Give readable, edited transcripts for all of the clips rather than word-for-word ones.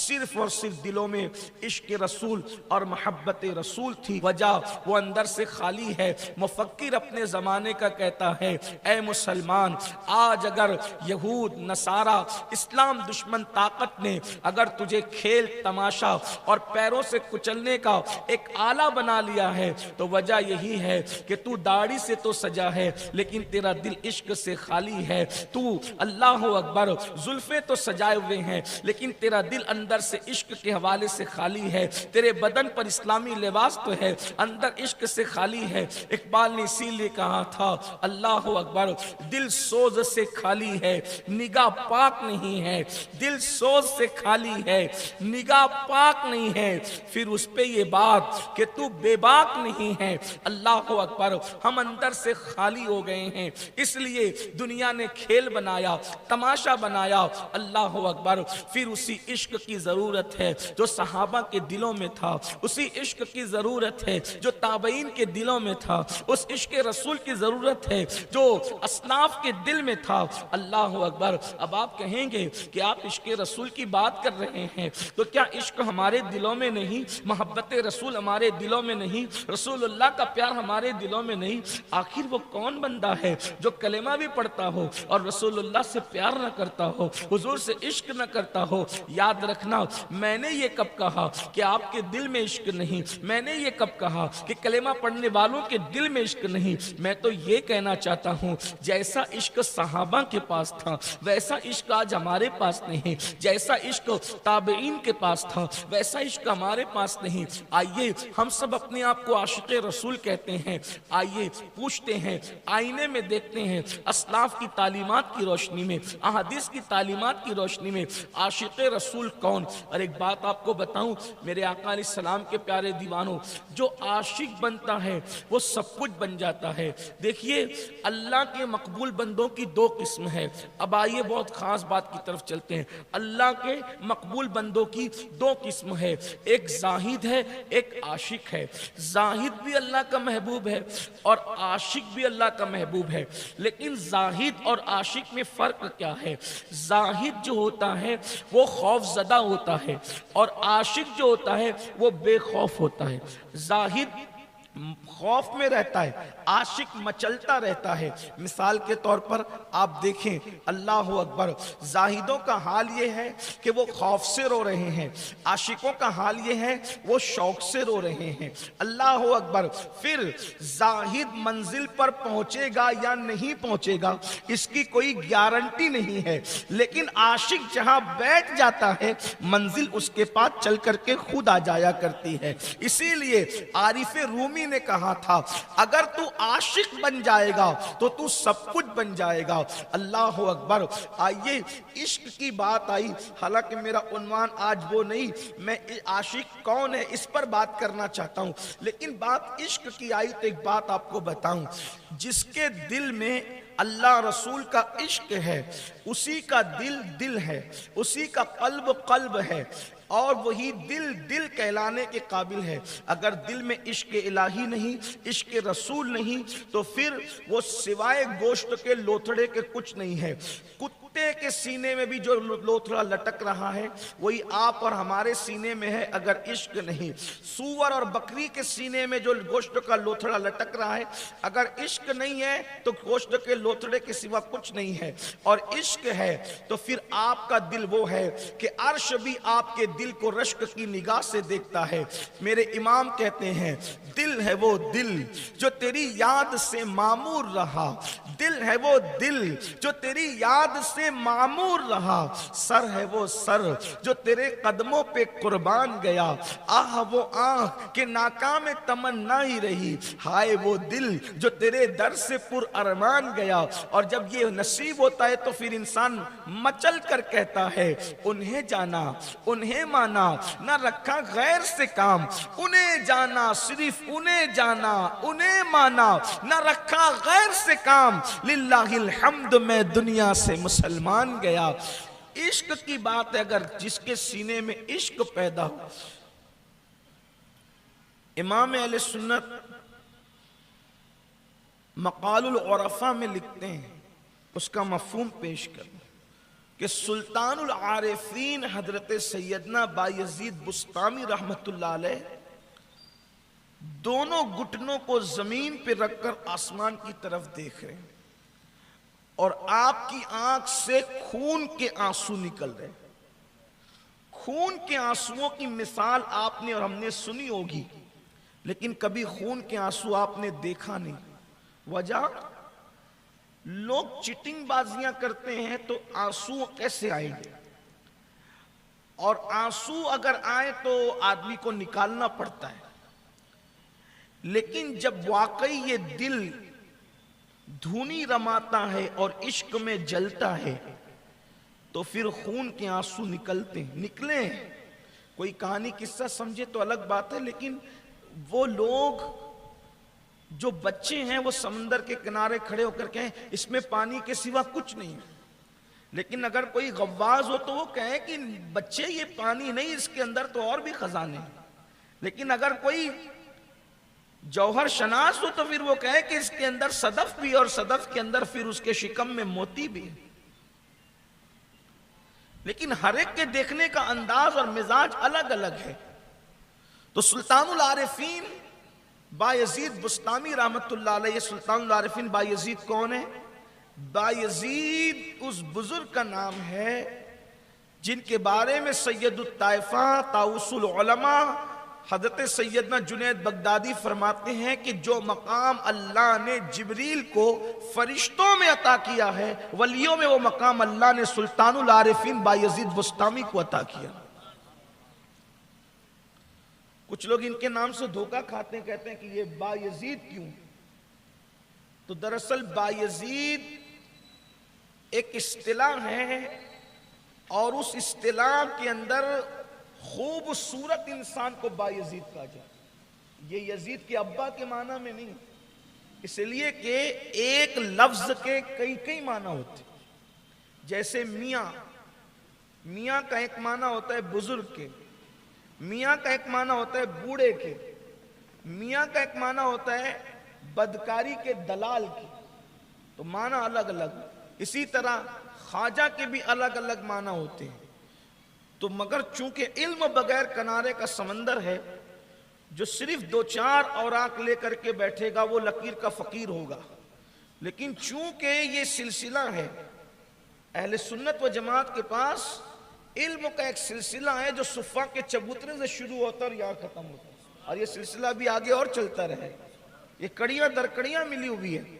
صرف اور صرف دلوں میں عشق رسول اور محبت رسول تھی، وجہ وہ اندر سے خالی ہے۔ مفکر اپنے زمانے کا کہتا ہے، اے مسلمان، آج اگر یہود نصارہ اسلام دشمن طاقت نے اگر تجھے کھیل تماشا اور پیروں سے کچلنے کا ایک آلہ بنا لیا ہے تو وجہ یہی ہے کہ تو داڑھی سے تو سجا ہے لیکن تیرا دل عشق سے خالی ہے۔ تو اللہ اکبر زلفیں تو سجائے ہوئے ہیں لیکن تیرا دل اندر سے عشق کے حوالے سے خالی ہے۔ تیرے بدن پر اسلامی لباس تو ہے، اندر عشق سے خالی ہے۔ اقبال نے اسی لیے کہا تھا، اللہ اکبر، دل سوز سے خالی ہے، نگاہ پاک نہیں ہے۔ دل سوز سے خالی ہے، نگاہ پاک نہیں ہے۔ پھر اس پہ یہ بات کہ تو بے باک نہیں ہے۔ اللہ اکبر، ہم اندر سے خالی ہو گئے ہیں، اس لیے دنیا نے کھیل بنایا، تماشا بنایا۔ اللہ اکبر، پھر اسی عشق کی ضرورت ہے جو صحابہ کے دلوں میں تھا، اسی عشق کی ضرورت ہے جو تابعین کے دلوں میں تھا، اس عشق رسول کی ضرورت ہے جو اسلاف کے دل میں تھا۔ اللہ اکبر، اب آپ کہیں گے کہ آپ عشق رسول کی بات کر رہے ہیں تو کیا عشق ہمارے دلوں میں نہیں؟ محبت رسول ہمارے دلوں میں نہیں؟ رسول اللہ کا پیار ہمارے دلوں میں نہیں؟ آخر وہ کون بندہ ہے جو کلمہ بھی پڑھتا ہو اور رسول اللہ سے پیار نہ کرتا ہو، حضور سے عشق نہ کرتا ہو؟ یاد رکھنا، میں نے یہ کب کہا کہ آپ کے دل میں عشق نہیں؟ میں نے یہ کب کہا کہ کلمہ پڑھنے والوں کے دل میں عشق نہیں؟ میں تو یہ کہنا چاہتا ہوں، جیسا عشق صحابہ کے پاس تھا ویسا عشق آج ہمارے پاس نہیں، جیسا عشق تابعین کے پاس تھا ویسا عشق ہمارے پاس نہیں۔ آئیے ہم سب اپنے آپ کو عاشق رسول کہتے ہیں، آئیے پوچھتے ہیں، آئینے میں دیکھتے ہیں، اسلاف کی تعلیمات کی روشنی میں، احادیث کی تعلیمات کی روشنی میں عاشق رسول کون؟ اور ایک بات آپ کو بتاؤں میرے آقا علیہ السلام کے پیارے دیوانوں، جو عاشق بنتا ہے وہ سب کچھ بن جاتا ہے۔ دیکھیے اللہ کے مقبول بندوں کی دو قسم ہے۔ اب آئیے بہت خاص بات کی طرف چلتے ہیں۔ اللہ کے مقبول بندوں کی دو قسم ہے، ایک زاہد ہے، ایک عاشق ہے۔ زاہد بھی اللہ کا محبوب ہے اور عاشق بھی اللہ کا محبوب ہے، لیکن زاہد اور عاشق میں فرق کیا ہے؟ زاہد جو ہوتا ہے وہ خوف زدہ ہوتا ہے اور عاشق جو ہوتا ہے وہ بے خوف ہوتا ہے۔ زاہد خوف میں رہتا ہے، عاشق مچلتا رہتا ہے۔ مثال کے طور پر آپ دیکھیں، اللہ اکبر، زاہدوں کا حال یہ ہے کہ وہ خوف سے رو رہے ہیں، عاشقوں کا حال یہ ہے وہ شوق سے رو رہے ہیں۔ اللہ اکبر، پھر زاہد منزل پر پہنچے گا یا نہیں پہنچے گا اس کی کوئی گارنٹی نہیں ہے، لیکن عاشق جہاں بیٹھ جاتا ہے منزل اس کے پاس چل کر کے خود آ جایا کرتی ہے۔ اسی لیے عارف رومی نے کہا تھا، اگر تو عاشق بن جائے گا تو تو سب کچھ بن جائے گا۔ اللہ اکبر، آئیے عشق کی بات آئی، حالانکہ میرا عنوان آج وہ نہیں، میں عاشق کون ہے اس پر بات کرنا چاہتا ہوں، لیکن بات عشق کی آئی تو ایک بات آپ کو بتاؤں، جس کے دل میں اللہ رسول کا عشق ہے اسی کا دل دل ہے، اسی کا قلب قلب ہے، اور وہی دل دل کہلانے کے قابل ہے۔ اگر دل میں عشق الہی نہیں، عشق رسول نہیں، تو پھر وہ سوائے گوشت کے لوتھڑے کے کچھ نہیں ہے۔ کتے کے سینے میں بھی جو لوتھڑا لٹک رہا ہے وہی آپ اور ہمارے سینے میں ہے اگر عشق نہیں۔ سور اور بکری کے سینے میں جو گوشت کا لوتھڑا لٹک رہا ہے اگر عشق نہیں ہے تو گوشت کے لوتھڑے کے سوا کچھ نہیں ہے، اور عشق ہے تو پھر آپ کا دل وہ ہے کہ عرش بھی آپ کے دل کو رشک کی نگاہ سے دیکھتا ہے۔ میرے امام کہتے ہیں، دل ہے وہ دل جو تیری یاد سے معمور رہا، دل ہے وہ دل جو تیری یاد سے معمور رہا، سر ہے وہ سر جو تیرے قدموں پہ قربان گیا، آہ وہ آنکھ کہ ناکام تمنا ہی رہی، ہائے وہ دل جو تیرے در سے پر ارمان گیا۔ اور جب یہ نصیب ہوتا ہے تو پھر انسان مچل کر کہتا ہے، انہیں جانا انہیں مانا، نہ رکھا غیر سے کام، انہیں جانا صرف انہیں جانا انہیں مانا، نہ رکھا غیر سے کام، للہ الحمد میں دنیا سے مسلمان گیا۔ عشق کی بات ہے، اگر جس کے سینے میں عشق پیدا ہو، امام اہل سنت مقال العرفاء میں لکھتے ہیں، اس کا مفہوم پیش کریں، کہ سلطان العارفین حضرت سیدنا بایزید بسطامی رحمت اللہ علیہ دونوں گھٹنوں کو زمین پہ رکھ کر آسمان کی طرف دیکھ رہے ہیں اور آپ کی آنکھ سے خون کے آنسو نکل رہے ہیں۔ خون کے آنسوؤں کی مثال آپ نے اور ہم نے سنی ہوگی، لیکن کبھی خون کے آنسو آپ نے دیکھا نہیں۔ وجہ لوگ چیٹنگ بازیاں کرتے ہیں تو آنسو کیسے آئیں گے، اور آنسو اگر آئے تو آدمی کو نکالنا پڑتا ہے، لیکن جب واقعی یہ دل دھونی رماتا ہے اور عشق میں جلتا ہے تو پھر خون کے آنسو نکلتے ہیں، نکلے ہیں۔ کوئی کہانی قصہ سمجھے تو الگ بات ہے، لیکن وہ لوگ جو بچے ہیں وہ سمندر کے کنارے کھڑے ہو کر کہیں اس میں پانی کے سوا کچھ نہیں ہے، لیکن اگر کوئی غواص ہو تو وہ کہے کہ بچے یہ پانی نہیں، اس کے اندر تو اور بھی خزانے ہیں۔ لیکن اگر کوئی جوہر شناس ہو تو پھر وہ کہے کہ اس کے اندر صدف بھی، اور صدف کے اندر پھر اس کے شکم میں موتی بھی۔ لیکن ہر ایک کے دیکھنے کا انداز اور مزاج الگ الگ ہے۔ تو سلطان العارفین بایزید بسطامی رحمت اللہ علیہ، سلطان العارفین بایزید کون ہے؟ بایزید اس بزرگ کا نام ہے جن کے بارے میں سید الطائفہ طاؤس العلماء حضرت سیدنا جنید بغدادی فرماتے ہیں کہ جو مقام اللہ نے جبریل کو فرشتوں میں عطا کیا ہے، ولیوں میں وہ مقام اللہ نے سلطان العارفین بایزید بسطامی کو عطا کیا۔ کچھ لوگ ان کے نام سے دھوکہ کھاتے ہیں، کہتے ہیں کہ یہ بایزید کیوں؟ تو دراصل بایزید ایک اصطلاح ہے، اور اس اصطلاح کے اندر خوبصورت انسان کو بایزید کہا جائے۔ یہ یزید کے ابا کے معنی میں نہیں، اس لیے کہ ایک لفظ کے کئی معنی ہوتے ہیں۔ جیسے میاں کا ایک معنی ہوتا ہے بزرگ کے، میاں کا ایک معنی ہوتا ہے بوڑھے کے، میاں کا ایک معنی ہوتا ہے بدکاری کے دلال کے، تو معنی الگ الگ۔ اسی طرح خواجہ کے بھی الگ الگ معنی ہوتے ہیں۔ تو مگر چونکہ علم بغیر کنارے کا سمندر ہے، جو صرف دو چار اوراق لے کر کے بیٹھے گا وہ لکیر کا فقیر ہوگا، لیکن چونکہ یہ سلسلہ ہے اہل سنت و جماعت کے پاس، علم کا ایک سلسلہ ہے جو صفا کے چبوترے سے شروع ہوتا اور یہاں ختم ہوتا، اور یہ سلسلہ بھی آگے اور چلتا رہے، یہ کڑیاں در کڑیاں ملی ہوئی ہے۔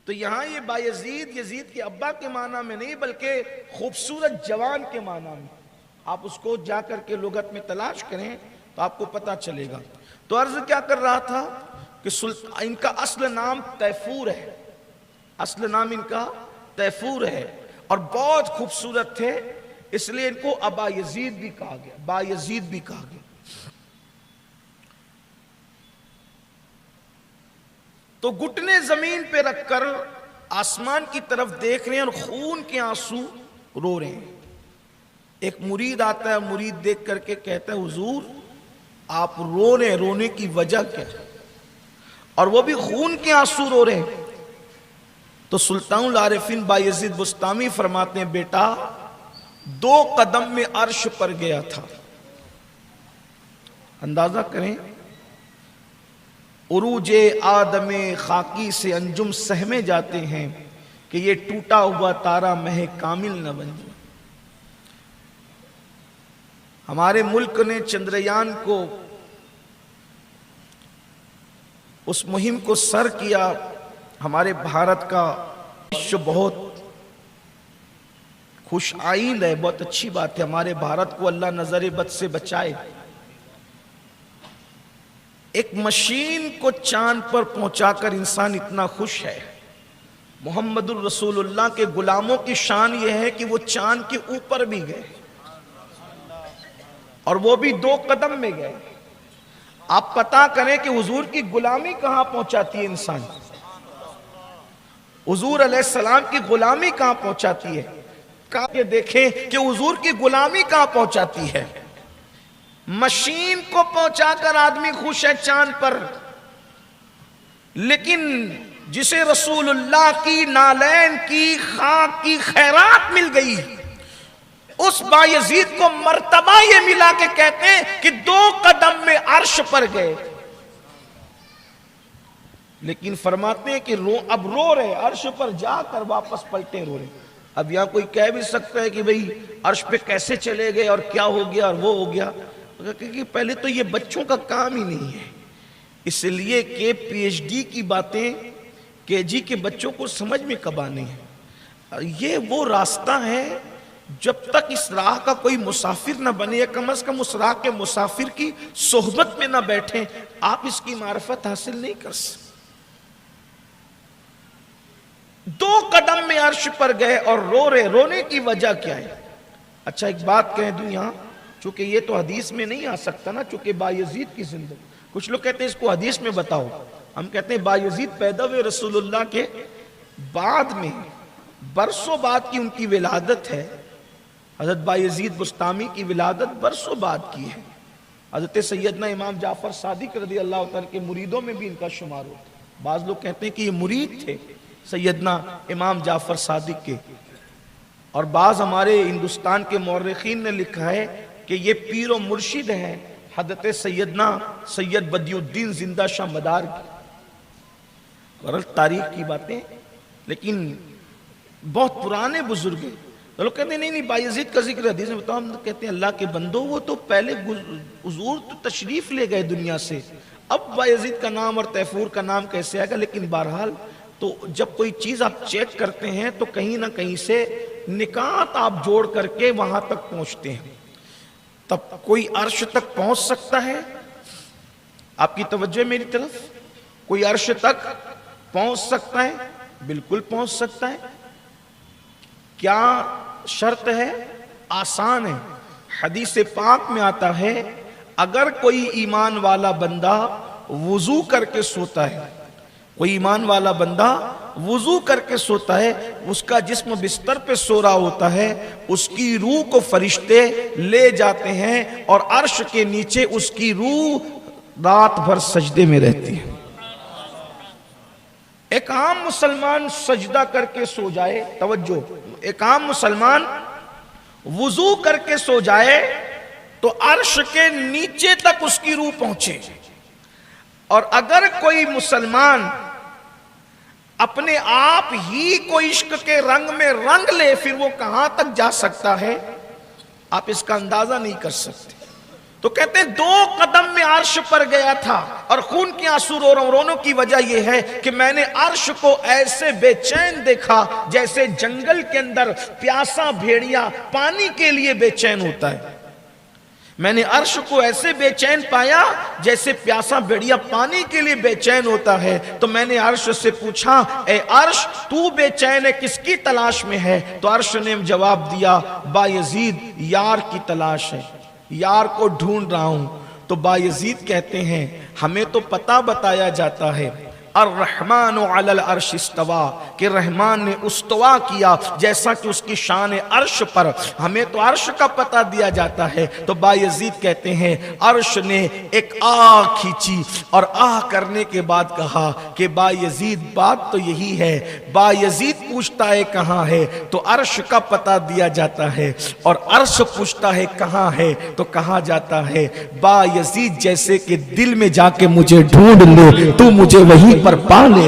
تو یہاں یہ بایزید یزید کے ابا کے معنی میں نہیں، بلکہ خوبصورت جوان کے معنی میں۔ آپ اس کو جا کر کے لغت میں تلاش کریں تو آپ کو پتہ چلے گا۔ تو عرض کیا کر رہا تھا کہ ان کا اصل نام تیفور ہے، اصل نام ان کا تیفور ہے، اور بہت خوبصورت تھے، اس لیے ان کو ابا یزید بھی کہا گیا، با یزید بھی کہا گیا۔ تو گھٹنے زمین پہ رکھ کر آسمان کی طرف دیکھ رہے ہیں اور خون کے آنسو رو رہے ہیں۔ ایک مرید آتا ہے، مرید دیکھ کر کے کہتا ہے حضور آپ رو رہے ہیں، رونے کی وجہ کیا ہے؟ اور وہ بھی خون کے آنسو رو رہے ہیں۔ تو سلطان العارفین بایزید بسطامی فرماتے ہیں بیٹا 2 قدم میں عرش پر گیا تھا۔ اندازہ کریں، عروج آدم خاکی سے انجم سہمے جاتے ہیں کہ یہ ٹوٹا ہوا تارا مہ کامل نہ بن جائے۔ ہمارے ملک نے چندریان کو اس مہم کو سر کیا، ہمارے بھارت کا بہت خوش آئند ہے، بہت اچھی بات ہے، ہمارے بھارت کو اللہ نظر بد سے بچائے۔ ایک مشین کو چاند پر پہنچا کر انسان اتنا خوش ہے۔ محمد الرسول اللہ کے غلاموں کی شان یہ ہے کہ وہ چاند کے اوپر بھی گئے، اور وہ بھی 2 قدم میں گئے۔ آپ پتہ کریں کہ حضور کی غلامی کہاں پہنچاتی ہے انسان، حضور علیہ السلام کی غلامی کہاں پہنچاتی ہے، کہ دیکھیں کہ حضور کی غلامی کہاں پہنچاتی ہے۔ مشین کو پہنچا کر آدمی خوش ہے چاند پر، لیکن جسے رسول اللہ کی نالین کی خاک کی خیرات مل گئی اس بایزید کو مرتبہ یہ ملا کہ کہتے ہیں کہ 2 قدم میں عرش پر گئے، لیکن فرماتے ہیں کہ اب رو رہے، عرش پر جا کر واپس پلٹے رو رہے۔ اب یہاں کوئی کہہ بھی سکتا ہے کہ بھئی عرش پہ کیسے چلے گئے اور کیا ہو گیا اور وہ ہو گیا، کہ پہلے تو یہ بچوں کا کام ہی نہیں ہے، اس لیے کہ پی ایچ ڈی کی باتیں کے جی کے بچوں کو سمجھ میں کب آنے ہیں۔ یہ وہ راستہ ہے جب تک اس راہ کا کوئی مسافر نہ بنے، یا کم از کم اس راہ کے مسافر کی صحبت میں نہ بیٹھیں، آپ اس کی معرفت حاصل نہیں کر سکتے۔ 2 قدم میں عرش پر گئے اور رو رہے، رونے کی وجہ کیا ہے؟ اچھا ایک بات کہہ دوں یہاں، چونکہ یہ تو حدیث میں نہیں آ سکتا نا، چونکہ بایزید کی زندگی، کچھ لوگ کہتے ہیں اس کو حدیث میں بتاؤ، ہم کہتے ہیں بایزید پیدا ہوئے رسول اللہ کے بعد میں، برسوں بعد کی ان کی ولادت ہے۔ حضرت بایزید بسطامی کی ولادت برسوں بعد کی ہے۔ حضرت سیدنا امام جعفر صادق رضی اللہ تعالیٰ کے مریدوں میں بھی ان کا شمار ہوتا ہے۔ بعض لوگ کہتے ہیں کہ یہ مرید تھے سیدنا امام جعفر صادق کے، اور بعض ہمارے ہندوستان کے مورخین نے لکھا ہے کہ یہ پیر و مرشد ہیں حضرت سیدنا سید بدیع الدین زندہ شاہ مدار کی۔ اور تاریخ کی باتیں، لیکن بہت پرانے بزرگ ہیں۔ لوگ کہتے ہیں نہیں بایزید کا ذکر حدیث میں بتاؤ، ہم کہتے ہیں اللہ کے بندو وہ تو پہلے حضور تو تشریف لے گئے دنیا سے، اب بایزید کا نام اور تیفور کا نام کیسے آئے گا؟ لیکن بہرحال تو جب کوئی چیز آپ چیک کرتے ہیں تو کہیں نہ کہیں سے نکات آپ جوڑ کر کے وہاں تک پہنچتے ہیں، تب کوئی عرش تک پہنچ سکتا ہے۔ آپ کی توجہ میری طرف، کوئی عرش تک پہنچ سکتا ہے، بالکل پہنچ سکتا ہے۔ کیا شرط ہے؟ آسان ہے۔ حدیث پاک میں آتا ہے اگر کوئی ایمان والا بندہ وضو کر کے سوتا ہے، کوئی ایمان والا بندہ وضو کر کے سوتا ہے، اس کا جسم بستر پہ سو رہا ہوتا ہے، اس کی روح کو فرشتے لے جاتے ہیں اور عرش کے نیچے اس کی روح رات بھر سجدے میں رہتی ہے۔ ایک عام مسلمان سجدہ کر کے سو جائے، توجہ، ایک عام مسلمان وضو کر کے سو جائے تو عرش کے نیچے تک اس کی روح پہنچے، اور اگر کوئی مسلمان اپنے آپ ہی کو عشق کے رنگ میں رنگ لے، پھر وہ کہاں تک جا سکتا ہے آپ اس کا اندازہ نہیں کر سکتے۔ تو کہتے ہیں 2 قدم میں عرش پر گیا تھا، اور خون کی آنسو رونے کی وجہ یہ ہے کہ میں نے عرش کو ایسے بے چین دیکھا جیسے جنگل کے اندر پیاسا بھیڑیا پانی کے لیے بے چین ہوتا ہے۔ میں نے عرش کو ایسے بے چین پایا جیسے پیاسا بھیڑیا پانی کے لیے بے چین ہوتا ہے۔ تو میں نے عرش سے پوچھا اے عرش تو بے چین ہے کس کی تلاش میں ہے؟ تو عرش نے جواب دیا بایزید یار کی تلاش ہے، یار کو ڈھونڈ رہا ہوں۔ تو بایزید کہتے ہیں ہمیں تو پتہ بتایا جاتا ہے الرحمن علی العرش استوا، کہ رحمان نے استوا کیا جیسا کہ اس کی شان عرش پر، ہمیں تو عرش کا پتہ دیا جاتا ہے۔ تو بایزید کہتے ہیں عرش نے ایک آہ کھینچی اور آہ کرنے کے بعد کہا کہ بایزید بات تو یہی ہے، بایزید پوچھتا ہے کہاں ہے تو عرش کا پتہ دیا جاتا ہے، اور عرش پوچھتا ہے کہاں ہے تو کہا جاتا ہے بایزید جیسے کہ دل میں جا کے مجھے ڈھونڈ لے تو مجھے وہیں پر پا لے۔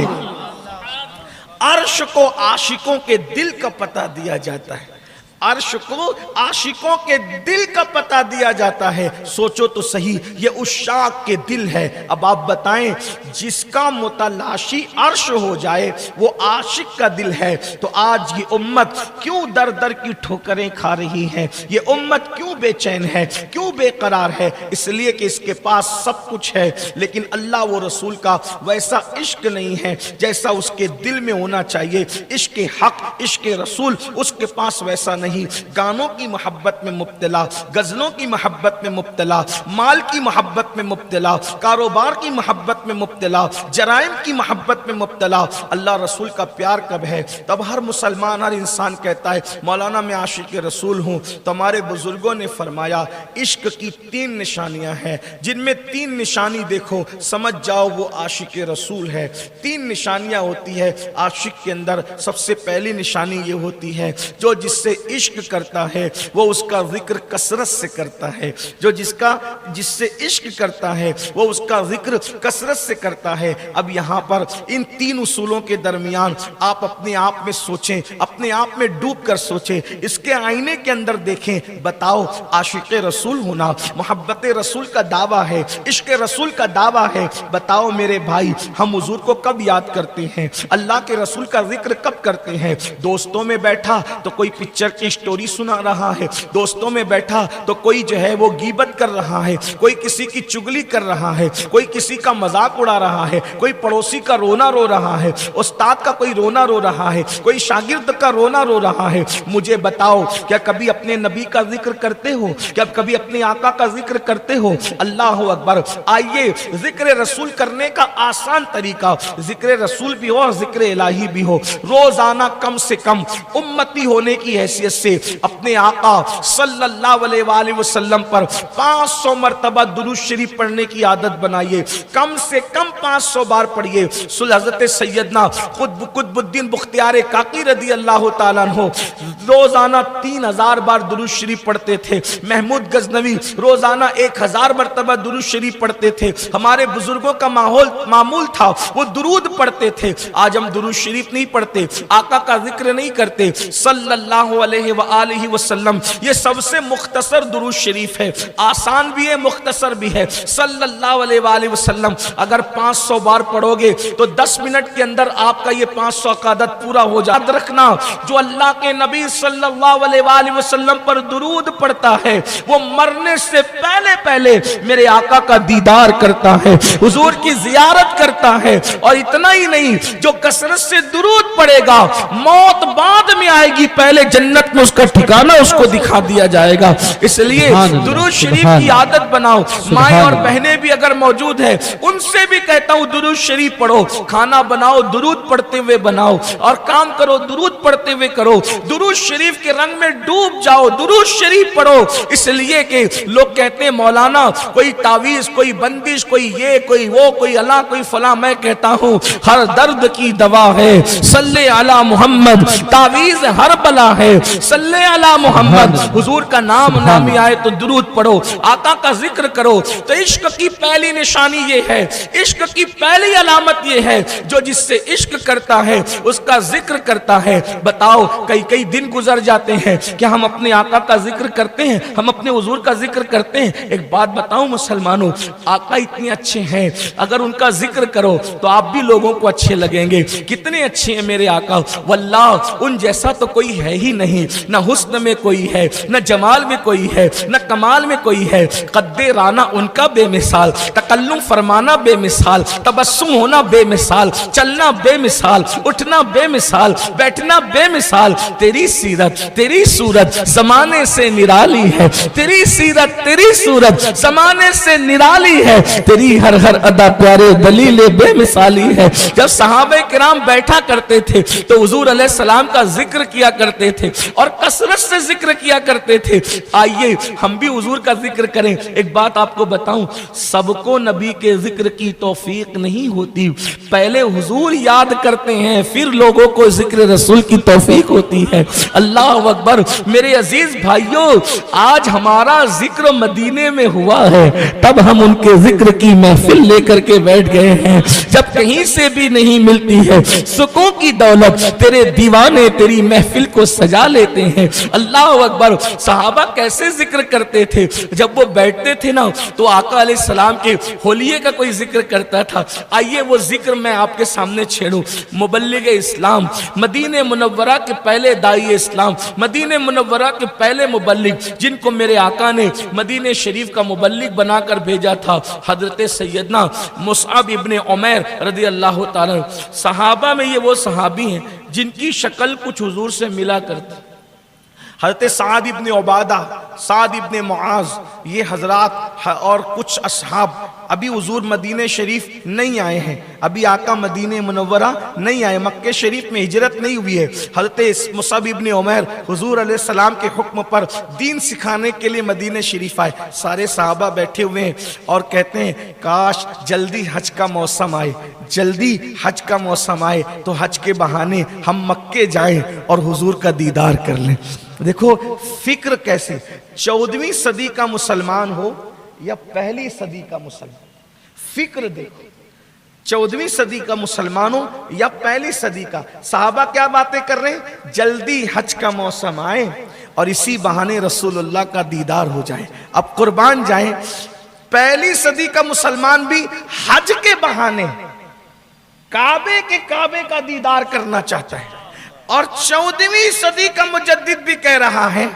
عرش کو عاشقوں کے دل کا پتہ دیا جاتا ہے، عرش کو عاشقوں کے دل کا پتہ دیا جاتا ہے۔ سوچو تو صحیح، یہ عشاق کے دل ہے۔ اب آپ بتائیں جس کا متلاشی عرش ہو جائے وہ عاشق کا دل ہے، تو آج یہ امت کیوں در در کی ٹھوکریں کھا رہی ہے؟ یہ امت کیوں بے چین ہے، کیوں بے قرار ہے؟ اس لیے کہ اس کے پاس سب کچھ ہے لیکن اللہ و رسول کا ویسا عشق نہیں ہے جیسا اس کے دل میں ہونا چاہیے۔ عشق حق، عشق رسول اس کے پاس ویسا نہیں۔ گانوں کی محبت میں مبتلا، غزلوں کی محبت میں مبتلا، مال کی محبت میں مبتلا، کاروبار کی محبت میں مبتلا، جرائم کی محبت میں مبتلا۔ اللہ رسول کا پیار کب ہے؟ تب ہر مسلمان، ہر انسان کہتا ہے مولانا میں عاشق رسول ہوں۔ تو ہمارے بزرگوں نے فرمایا عشق کی 3 نشانیاں ہیں، جن میں 3 نشانی دیکھو سمجھ جاؤ وہ عاشق رسول ہے۔ 3 نشانیاں ہوتی ہے عاشق کے اندر۔ سب سے پہلی نشانی یہ ہوتی ہے جو جس سے عشق کرتا ہے وہ اس کا ذکر کثرت سے کرتا ہے، جو جس سے عشق کرتا ہے وہ اس کا ذکر کثرت سے کرتا ہے۔ اب یہاں پر ان تین اصولوں کے درمیان آپ اپنے آپ میں سوچیں، اپنے آپ میں ڈوب کر سوچیں، اس کے آئینے کے اندر دیکھیں۔ بتاؤ، عاشق رسول ہونا، محبت رسول کا دعویٰ ہے، عشق رسول کا دعویٰ ہے۔ بتاؤ میرے بھائی، ہم حضور کو کب یاد کرتے ہیں؟ اللہ کے رسول کا ذکر کب کرتے ہیں؟ دوستوں میں بیٹھا تو کوئی پکچر کی سٹوری سنا رہا ہے، دوستوں میں بیٹھا تو کوئی جو ہے وہ غیبت کر رہا ہے، کوئی کسی کی چگلی کر رہا ہے، کوئی کسی کا مذاق اڑا رہا ہے، کوئی پڑوسی کا رونا رو رہا ہے، استاد کا کوئی رونا رو رہا ہے، کوئی شاگرد کا رونا رو رہا ہے۔ مجھے بتاؤ، کیا کبھی اپنے نبی کا ذکر کرتے ہو؟ کیا کبھی اپنے آقا کا ذکر کرتے ہو؟ اللہ اکبر۔ آئیے ذکر رسول کرنے کا آسان طریقہ، ذکر رسول بھی ہو اور ذکر الہی بھی ہو، روزانہ کم سے کم امتی ہونے کی حیثیت سے اپنے آقا صلی اللہ علیہ وآلہ وسلم پر 500 مرتبہ درود شریف پڑھنے کی عادت بنائیے، کم سے کم 500 بار پڑھیے۔ حضرت سیدنا قطب الدین بختیار کاکی رضی اللہ تعالیٰ عنہ روزانہ 3000 بار درود شریف پڑھتے تھے، محمود غزنوی روزانہ 1000 مرتبہ درود شریف پڑھتے تھے۔ ہمارے بزرگوں کا معمول تھا، وہ درود پڑھتے تھے۔ آج ہم درود شریف نہیں پڑھتے، آقا کا ذکر نہیں کرتے صلی اللہ علیہ وآلہ وسلم۔ یہ سب سے مختصر درود شریف ہے، آسان بھی ہے، مختصر بھی ہے۔ صلی اللہ علیہ وآلہ وسلم اگر 500 بار پڑھو گے تو 10 منٹ کے اندر آپ کا یہ 500 کا عدد پورا ہو جائے۔ یاد رکھنا، جو اللہ کے نبی صلی اللہ علیہ وآلہ وسلم پر درود پڑھتا ہے وہ مرنے سے پہلے پہلے میرے آقا کا دیدار کرتا ہے، حضور کی زیارت کرتا ہے۔ اور اتنا ہی نہیں، جو کثرت سے درود پڑھے گا موت بعد میں آئے گی، پہلے جنت میں اس کا ٹھکانہ اس کو دکھا دیا جائے گا۔ اس لیے درود شریف کی عادت بناؤ۔ مائیں اور بہنیں بھی اگر موجود ہیں ان سے بھی کہتا ہوں درود شریف پڑھو، کھانا بناؤ درود پڑھتے ہوئے بناؤ، اور کام کرو درود پڑھتے ہوئے کرو، درود شریف کے رنگ میں ڈوب جاؤ، درود شریف پڑھو۔ اس لیے کہ لوگ کہتے ہیں مولانا کوئی تعویذ، کوئی بندش، کوئی یہ، کوئی وہ، کوئی اللہ، کوئی فلاں۔ میں کہتا ہوں ہر درد کی دوا ہے صلی علی محمد، تعویذ ہر بلا ہے صلی علی محمد۔ حضور کا نام نامی آئے تو درود پڑھو، آقا کا ذکر کرو۔ تو عشق کی پہلی نشانی یہ ہے، عشق کی پہلی علامت یہ ہے، جو جس سے عشق کرتا ہے اس کا ذکر کرتا ہے۔ بتاؤ، کئی دن گزر جاتے ہیں کہ ہم اپنے آقا کا ذکر کرتے ہیں، ہم اپنے حضور کا ذکر کرتے ہیں۔ ایک بات بتاؤں مسلمانوں، آقا اتنے اچھے ہیں، اگر ان کا ذکر کرو تو آپ بھی لوگوں کو اچھے لگیں گے۔ کتنے اچھے ہیں میرے آقا، واللہ ان جیسا تو کوئی ہے ہی نہیں، نہ حسن میں کوئی ہے، نہ جمال میں کوئی ہے، نہ کمال میں کوئی ہے۔ قد رانا ان کا بے مثال، تکلم فرمانا بے مثال، تبسم ہونا بے مثال، چلنا بے مثال، اٹھنا بے مثال، بیٹھنا بے مثال۔ تیری سیرت، تیری صورت زمانے سے نرالی ہے، تیری سیرت، تیری صورت زمانے سے نرالی ہے، تیری ہر ادا پیارے دلیل بے مثالی ہے۔ جب صحابہ کرام بیٹھا کرتے تھے تو حضور علیہ السلام کا ذکر کیا کرتے تھے اور کثرت سے ذکر کیا کرتے تھے۔ آئیے ہم بھی حضور کا ذکر کریں۔ ایک بات آپ کو بتاؤں، سب کو نبی کے ذکر کی توفیق نہیں ہوتی، پہلے حضور یاد کرتے ہیں پھر لوگوں کو ذکر رسول کی توفیق ہوتی ہے۔ اللہ اکبر۔ میرے عزیز بھائیوں، آج ہمارا ذکر مدینے میں ہوا ہے، تب ہم ان کے ذکر کی محفل لے کر کے بیٹھ گئے ہیں۔ جب کہیں سے بھی نہیں ملتی ہے سکون کی دولت، تیرے دیوانے تیری محفل کو سجا لیتے ہیں۔ اللہ اکبر۔ صحابہ کیسے ذکر کرتے تھے؟ جب وہ بیٹھتے تھے نا تو آقا علیہ السلام کے ہولیے کا کوئی ذکر کرتا تھا۔ آئیے وہ ذکر میں آپ کے سامنے چھیڑوں۔ مبلغ اسلام، مدینہ منورہ کے پہلے داعی اسلام، مدینہ منورہ کے پہلے مبلغ جن کو میرے آقا نے مدینہ شریف کا مبلغ بنا کر بھیجا تھا، حضرت سیدنا مصعب ابن عمیر رضی اللہ تعالی۔ صحابہ میں یہ وہ صحابی ہیں جن کی شکل کچھ حضور سے ملا کرتی۔ حضرت سعد ابن عبادہ، سعد ابن معاذ، یہ حضرات اور کچھ اصحاب ابھی حضور مدینہ شریف نہیں آئے ہیں، ابھی آقا مدینہ منورہ نہیں آئے، مکہ شریف میں ہجرت نہیں ہوئی ہے۔ حضرت مصعب ابن عمیر حضور علیہ السلام کے حکم پر دین سکھانے کے لیے مدینہ شریف آئے۔ سارے صحابہ بیٹھے ہوئے ہیں اور کہتے ہیں کاش جلدی حج کا موسم آئے، جلدی حج کا موسم آئے تو حج کے بہانے ہم مکے جائیں اور حضور کا دیدار کر لیں۔ دیکھو فکر کیسے، 14ویں صدی کا مسلمان ہو یا پہلی صدی کا مسلمان، فکر دیکھو 14ویں صدی کا مسلمان ہو یا پہلی صدی کا. صحابہ کیا باتیں کر رہے ہیں؟ جلدی حج کا موسم آئے اور اسی بہانے رسول اللہ کا دیدار ہو جائے. اب قربان جائیں، پہلی صدی کا مسلمان بھی حج کے بہانے کعبے کا دیدار کرنا چاہتا ہے، اور 14ویں صدی کا مجدد بھی کہہ رہا ہے،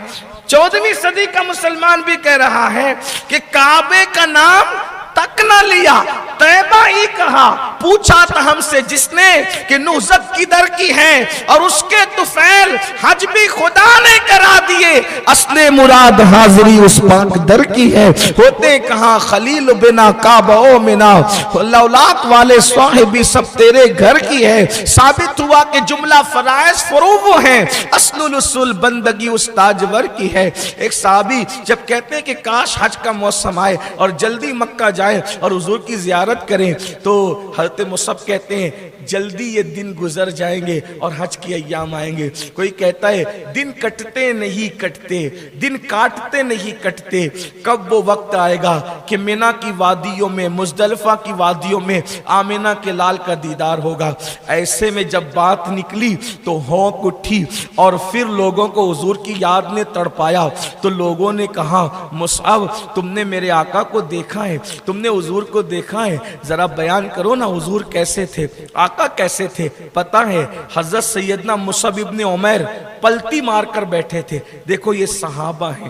14ویں صدی کا مسلمان بھی کہہ رہا ہے کہ کعبے کا نام تک نہ لیا، طیبہ ہی کہا. پوچھا تھا ہم سے جس نے کہ نہضت کی در کی ہے، اور اس کے طفیل حج بھی خدا نے کرا دیے، اصل مراد حاضری اس پاک در کی ہے. ہوتے کہاں خلیل بنا کعبہ و منا، لولاک والے صاحبی سب تیرے گھر کی ہے. ثابت ہوا کہ جملہ فرائض فروع ہیں، اصل الاصول بندگی اس تاجور کی ہے. ایک صحابی جب کہتے ہیں کہ کاش حج کا موسم آئے اور جلدی مکہ جائے اور حضور کی زیارت کریں، تو حضرت مصعب کہتے ہیں جلدی یہ دن گزر جائیں گے اور حج کی ایام آئیں گے. کوئی کہتا ہے دن کٹتے نہیں کٹتے، دن کاٹتے نہیں کٹتے، کب وہ وقت آئے گا کہ منی کی وادیوں میں، مزدلفہ کی وادیوں میں آمنہ کے لال کا دیدار ہوگا. ایسے میں جب بات نکلی تو ہونک اٹھی، اور پھر لوگوں کو حضور کی یاد نے تڑپایا. تو لوگوں نے کہا مصعب تم نے میرے آقا کو دیکھا ہے، تم نے حضور کو دیکھا ہے، ذرا بیان کرو نا حضور کیسے تھے، آقا کیسے تھے. پتہ ہے حضرت سیدنا مصعب ابن عمیر پلتی مار کر بیٹھے تھے. دیکھو یہ صحابہ ہیں،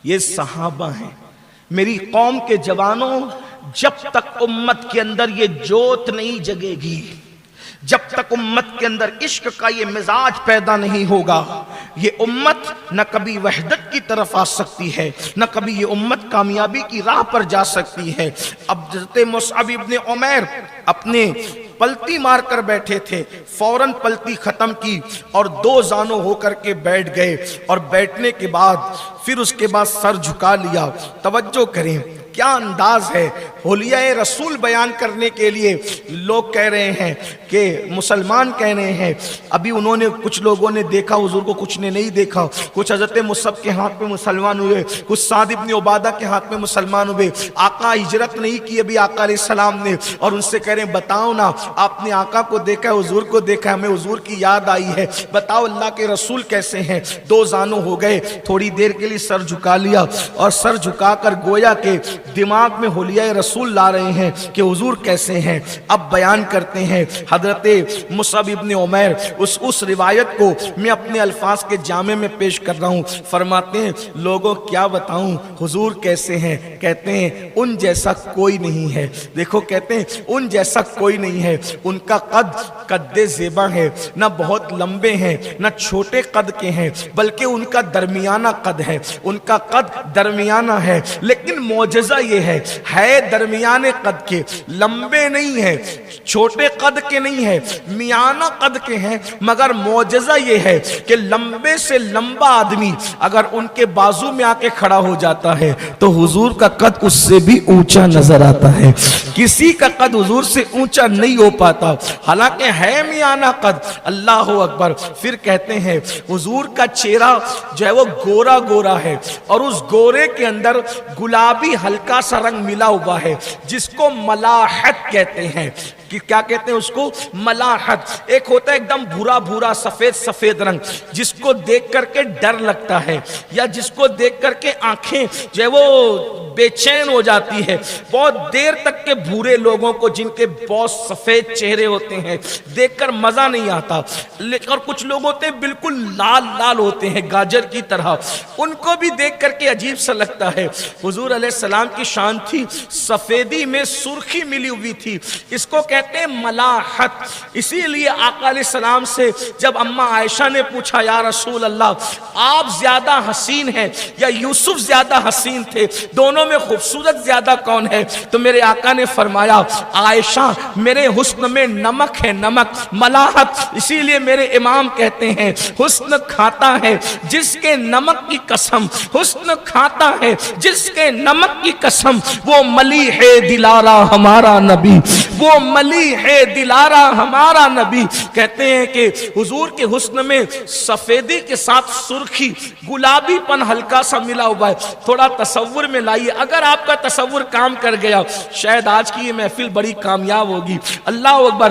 یہ صحابہ ہیں. میری قوم کے جوانوں، جب تک امت کے اندر یہ جوت نہیں جگے گی، جب تک امت کے اندر عشق کا یہ مزاج پیدا نہیں ہوگا، یہ امت نہ کبھی وحدت کی طرف آ سکتی ہے، نہ کبھی یہ امت کامیابی کی راہ پر جا سکتی ہے. اب حضرت مصعب ابن عمیر اپنے پلتی مار کر بیٹھے تھے، فوراً پلتی ختم کی اور دو زانوں ہو کر کے بیٹھ گئے، اور بیٹھنے کے بعد پھر اس کے بعد سر جھکا لیا. توجہ کریں کیا انداز ہے. حلیہ رسول بیان کرنے کے لیے لوگ کہہ رہے ہیں کہ مسلمان کہہ رہے ہیں. ابھی انہوں نے کچھ لوگوں نے دیکھا حضور کو، کچھ نے نہیں دیکھا. کچھ حضرت مصعب کے ہاتھ میں مسلمان ہوئے، کچھ سعد ابن عبادہ کے ہاتھ میں مسلمان ہوئے. آقا ہجرت نہیں کی ابھی آقا علیہ السلام نے، اور ان سے کہہ رہے ہیں بتاؤ نا آپ نے آقا کو دیکھا ہے، حضور کو دیکھا ہے، ہمیں حضور کی یاد آئی ہے، بتاؤ اللہ کے رسول کیسے ہیں. دو زانوں ہو گئے، تھوڑی دیر کے لیے سر جھکا لیا، اور سر جھکا کر گویا کہ دماغ میں حلیہ رسول لا رہے ہیں کہ حضور کیسے ہیں. اب بیان کرتے ہیں حضرت مصعب ابن عمیر، اس روایت کو میں اپنے الفاظ کے جامع میں پیش کر رہا ہوں. فرماتے ہیں لوگوں کیا بتاؤں حضور کیسے ہیں. کہتے ہیں ان جیسا کوئی نہیں ہے. دیکھو کہتے ہیں ان جیسا کوئی نہیں ہے. ان کا قد زیبا ہے، نہ بہت لمبے ہیں نہ چھوٹے قد کے ہیں، بلکہ ان کا درمیانہ قد ہے، ان کا قد درمیانہ ہے. لیکن معجزہ یہ ہے درمیانے قد کے، لمبے نہیں ہے، چھوٹے قد کے نہیں ہے، میانہ قد کے ہیں. مگر معجزہ یہ ہے کہ لمبے سے لمبا آدمی اگر ان کے بازو میں آ کے کھڑا ہو جاتا ہے تو حضور کا قد اس سے بھی اونچا نظر آتا ہے. کسی کا قد حضور سے اونچا نہیں ہو پاتا، حالانکہ ہے میانہ قد. اللہ اکبر. پھر کہتے ہیں حضور کا چہرہ جو ہے وہ گورا گورا ہے، اور اس گورے کے اندر گلابی ہلکا سا رنگ ملا ہوا ہے، جس کو ملاحت کہتے ہیں. کہ کیا کہتے ہیں اس کو؟ ملاحت. ایک ہوتا ہے ایک دم بھورا بھورا سفید رنگ، جس کو دیکھ کر کے ڈر لگتا ہے، یا جس کو دیکھ کر کے آنکھیں جو ہے وہ بے چین ہو جاتی ہے. بہت دیر تک کے بھورے لوگوں کو جن کے بہت سفید چہرے ہوتے ہیں دیکھ کر مزہ نہیں آتا. اور کچھ لوگ ہوتے ہیں بالکل لال لال ہوتے ہیں گاجر کی طرح، ان کو بھی دیکھ کر کے عجیب سا لگتا ہے. حضور علیہ السلام کی شان تھی سفیدی میں سرخی ملی ہوئی تھی، اس کو کہتے ہیں ملاحت. اسی لیے آقا علیہ السلام سے جب اماں عائشہ نے پوچھا یا رسول اللہ آپ زیادہ حسین ہیں یا یوسف زیادہ حسین تھے، دونوں میں خوبصورت زیادہ کون ہے؟ تو میرے آقا نے فرمایا عائشہ میرے حسن میں نمک ہے، نمک، ملاحت. اسی لیے میرے امام کہتے ہیں حسن کھاتا ہے جس کے نمک کی قسم، حسن کھاتا ہے جس کے نمک کی قسم، وہ ملیح دلارا ہمارا نبی، وہ ولی ہے دلارا ہمارا نبی. کہتے ہیں کہ حضور کے حسن میں سفیدی کے ساتھ سرخی گلابی پن ہلکا سا ملا ہوا ہے. تھوڑا تصور میں لائیے, اگر آپ کا تصور کام کر گیا شاید آج کی یہ محفل بڑی کامیاب ہوگی. اللہ اکبر.